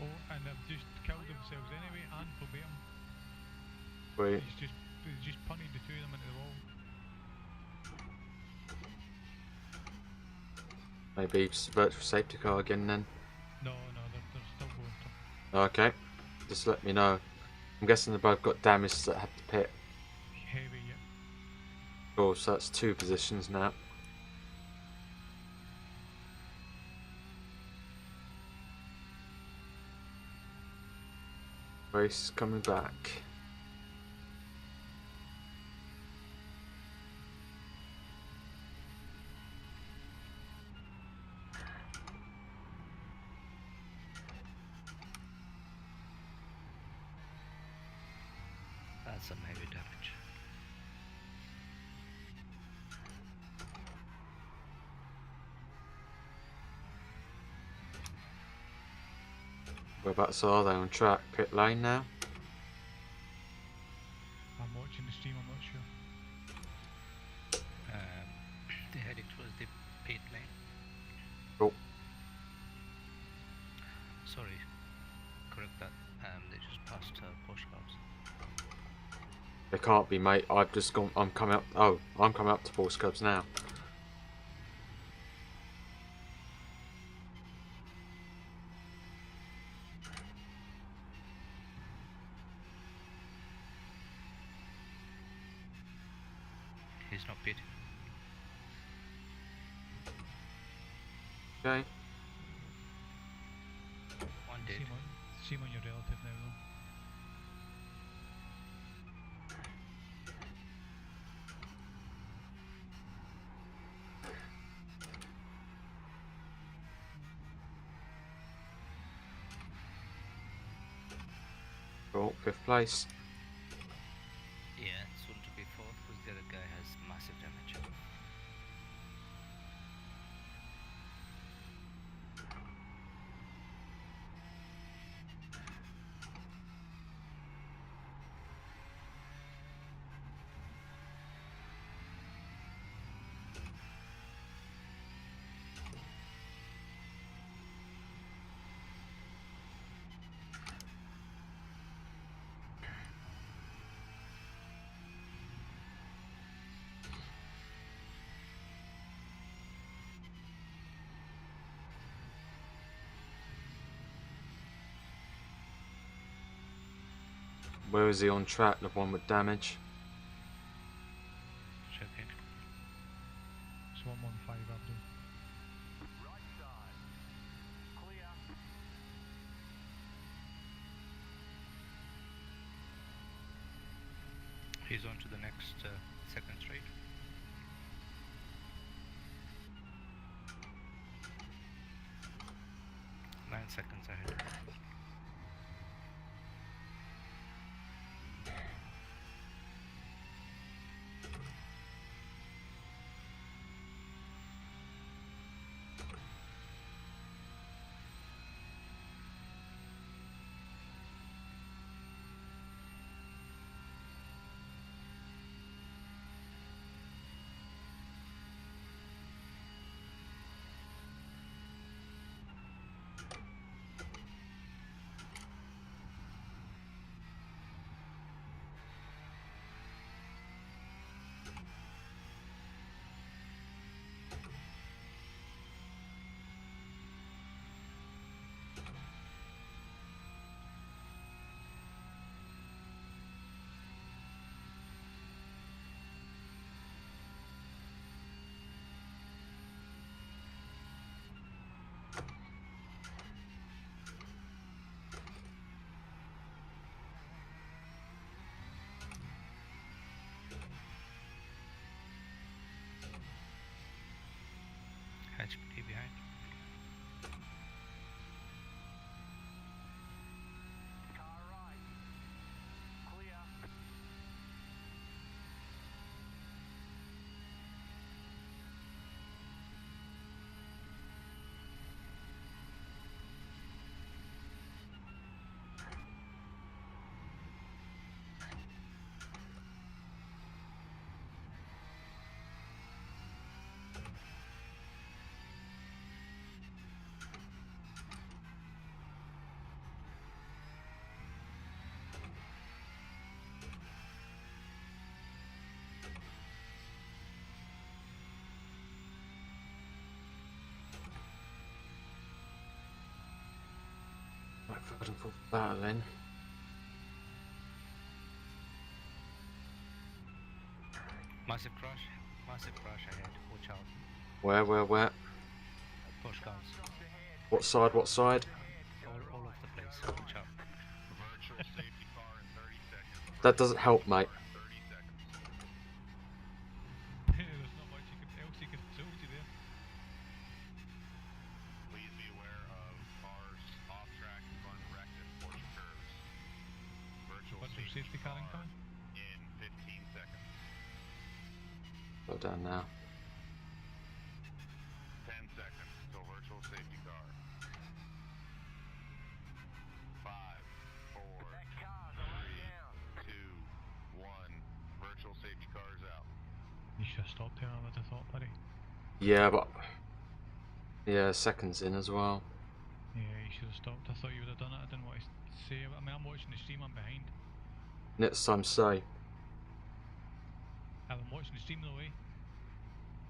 Oh, and they've just killed themselves anyway, and verbatim. Wait. He's just punted the two of them into the wall. Maybe it's virtual safety car again then. No, they're still going. Tom. Okay. Just let me know. I'm guessing they both got damaged that had to pit. Heavy, yeah. Cool, so that's 2 positions now. Race is coming back. That's some heavy damage. Whereabouts are they on track? Pit lane now? I'm watching the stream, I'm not sure. They're heading towards the pit lane. Cool. Sorry, correct that. They just passed Porsche cars. They can't be, mate. I've just gone. I'm coming up. Oh, I'm coming up to Force Cubs now. He's not pitting. Okay. One dead. See him on your relative now though. Cool. 5th place. Yeah, soon to be fourth because the other guy has massive damage. Where is he on track? The one with damage. Checking. It's 115 Abdul. He's on to the next second straight. 9 seconds ahead. HP behind. Right, third and fourth battle then. Massive crash ahead. Watch out. Where? Push cars. What side? What side? All over the place. Watch out. Virtual safety car in 30 seconds. That doesn't help, mate. 30 seconds. There's not much else you could have told you there. Please be aware of cars off track run wrecked at portion curves. Virtual Bunch of safety car incoming. in 15 seconds. Go down now. 10 seconds till virtual safety car. 5, 4, 3, 2, 1. Virtual safety car is out. You should have stopped there, I would have thought, buddy. Yeah, but yeah, seconds in as well. Yeah, you should have stopped. I thought you would have done it. I didn't want to say it. I mean, I'm watching the stream, I'm behind. Next time, say. I'm watching the stream though, eh?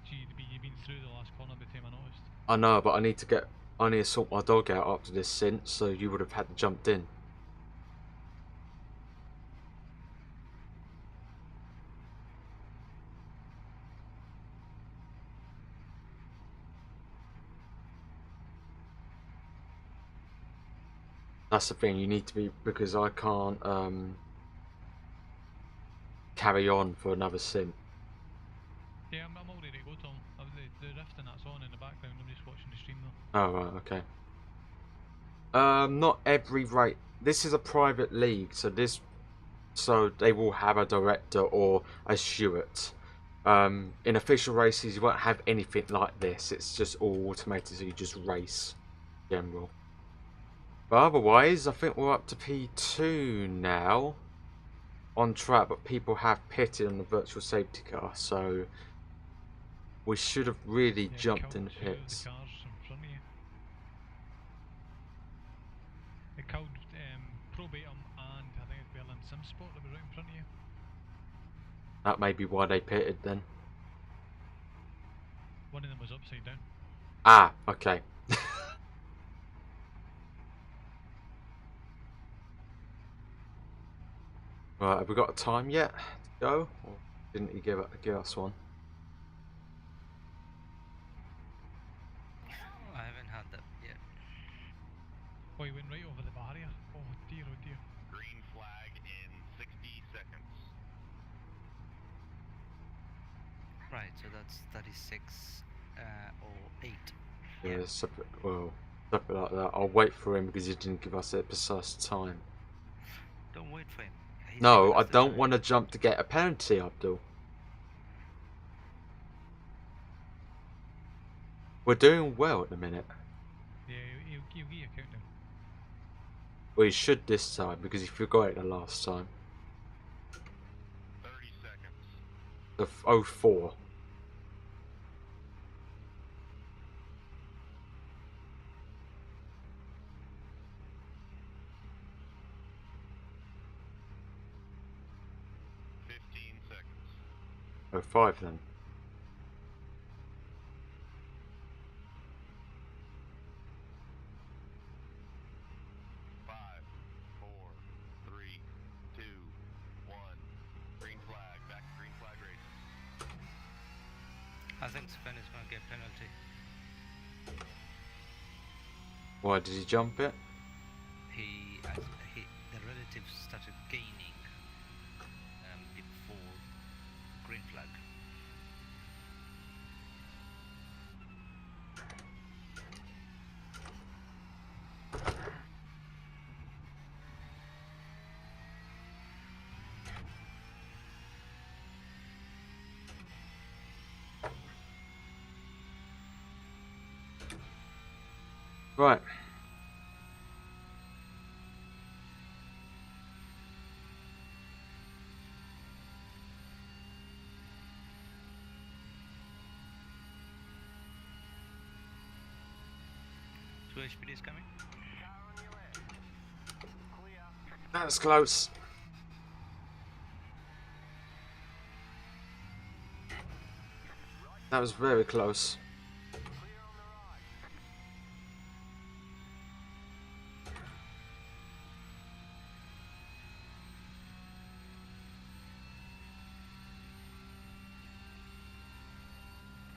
Gee, you've been through the last corner by the time I noticed. I know, but I need to sort my dog out after this Stint, so you would have had to jumped in. That's the thing, you need to be, because I can't carry on for another Stint. Yeah, I'm all ready to go, Tom. The rift and that's on in the background. I'm just watching the stream though. Oh, right, okay. Not every rate. This is a private league, so they will have a director or a steward. In official races, you won't have anything like this. It's just all automated, so you just race, in general. But otherwise, I think we're up to P2 now. On track, but people have pitted on the virtual safety car, so we should have really Yeah, jumped killed in the two of pits. The cars in front of you. It killed Probatum and I think it's Berlin Simsport that was right in front of you. That may be why they pitted then. One of them was upside down. Ah, okay. Right, have we got a time yet to go? Or didn't he give us one? I haven't had that yet. Oh, he went right over the barrier. Oh dear, oh dear. Green flag in 60 seconds. Right, so that's 36 or 8. Yeah, something, well, something like that. I'll wait for him because he didn't give us a precise time. Don't wait for him. He's No, given I us the don't time. want to jump to get a penalty, Abdul. We're doing well at the minute. Yeah, he'll get your countdown. Well, he should this time because he forgot it the last time. 30 seconds. The 04. Seconds. 05 then. Five, four, three, two, one. Green flag. Back to green flag racing. I think Sven is going to get penalty. Why did he jump it? The relatives started gaining before green flag. Right. Two HPD is coming. That's close. That was very close.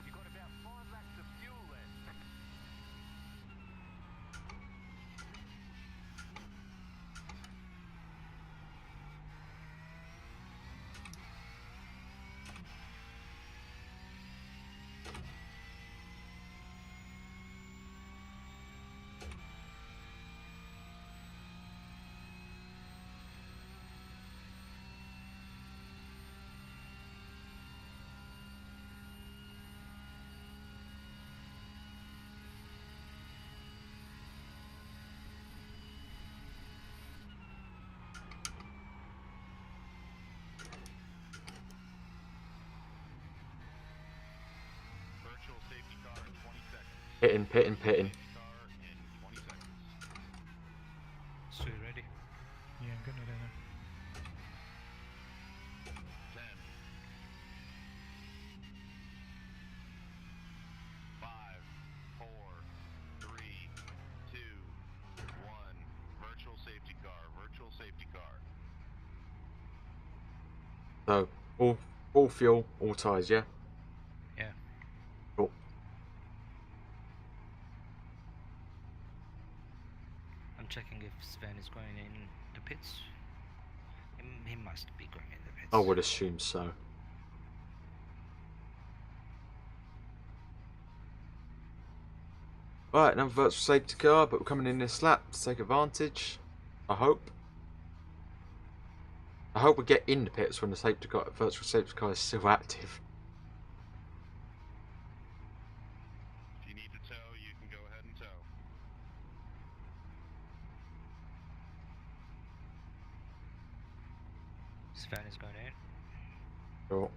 You've got about 5 laps of fuel left. Virtual safety car in 20 seconds. Pitting, pitting, pitting. Safety car in 20 seconds. So you ready? Yeah, I'm getting it in. 10. 5, 4, 3, 2, 1. Virtual safety car. Virtual safety car. So, all fuel, all tyres, yeah? Yeah. Cool. I'm checking if Sven is going in the pits. He must be going in the pits. I would assume so. Right, another virtual safety car, but we're coming in this lap to take advantage. I hope. I hope we get in the pits when the virtual safety car is still active. If you need to tow, you can go ahead and tow. Sven is going in. Cool.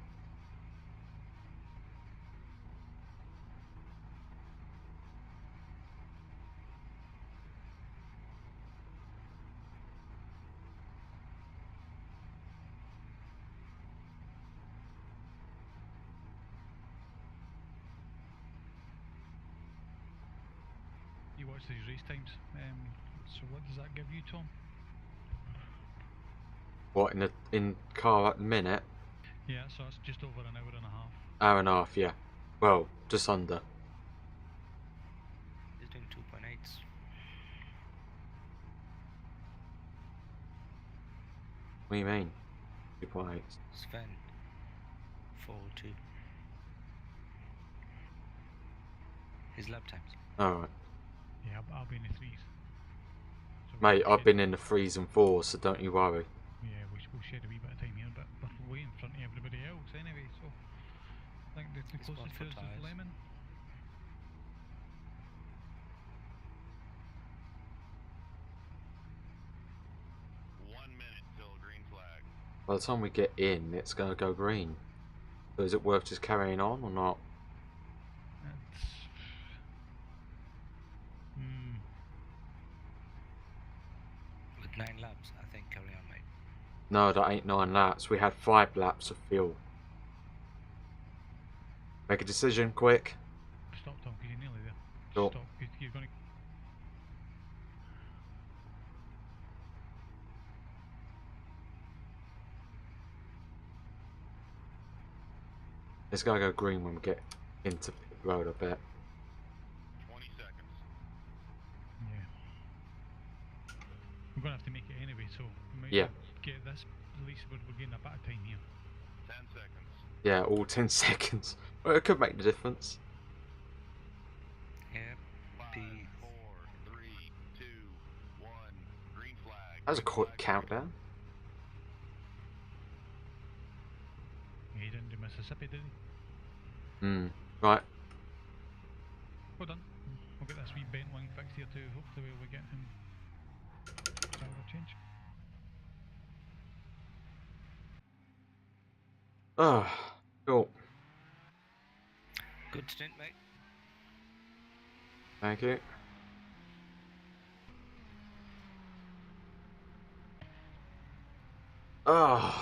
You watch these race times. So what does that give you, Tom? What, in car at the minute? Yeah, so it's just over an hour and a half. Hour and a half, yeah. Well, just under. He's doing 2.8s. What do you mean? 2.8. Sven. 4.2. His lap times. Alright. Yeah, I'll be in the threes. So Mate, we'll I've shed- been in the 3s and 4s, so don't you worry. Yeah, we'll shed a wee bit of time here, but we're way in front of everybody else anyway, so I think the It's one closest for to us tyres. is Lemon. Till green flag. By the time we get in, it's going to go green. So is it worth just carrying on or not? It's... Hmm. With 9 laps, I think carry on, mate. No, that ain't 9 laps. We had 5 laps of fuel. Make a decision, quick. Stop, Tom, because you're nearly there. Sure. Stop, you're going to... It's going to go green when we get into pit road, I bet. 20 seconds. Yeah. We're going to have to make it anyway, so we might Yeah. get this. At least we're getting a bit of time here. 10 seconds. Yeah, all 10 seconds. Well, it could make the difference. Yeah. 5, The 4, 3, 2, 1. Green flag. That was a Green quick flag. countdown. He didn't do Mississippi, did he? Right. Well done. We'll get this wee bent wing fixed here too. Hopefully we'll get him tire change. Oh, cool. good stint, mate. Thank you. Oh.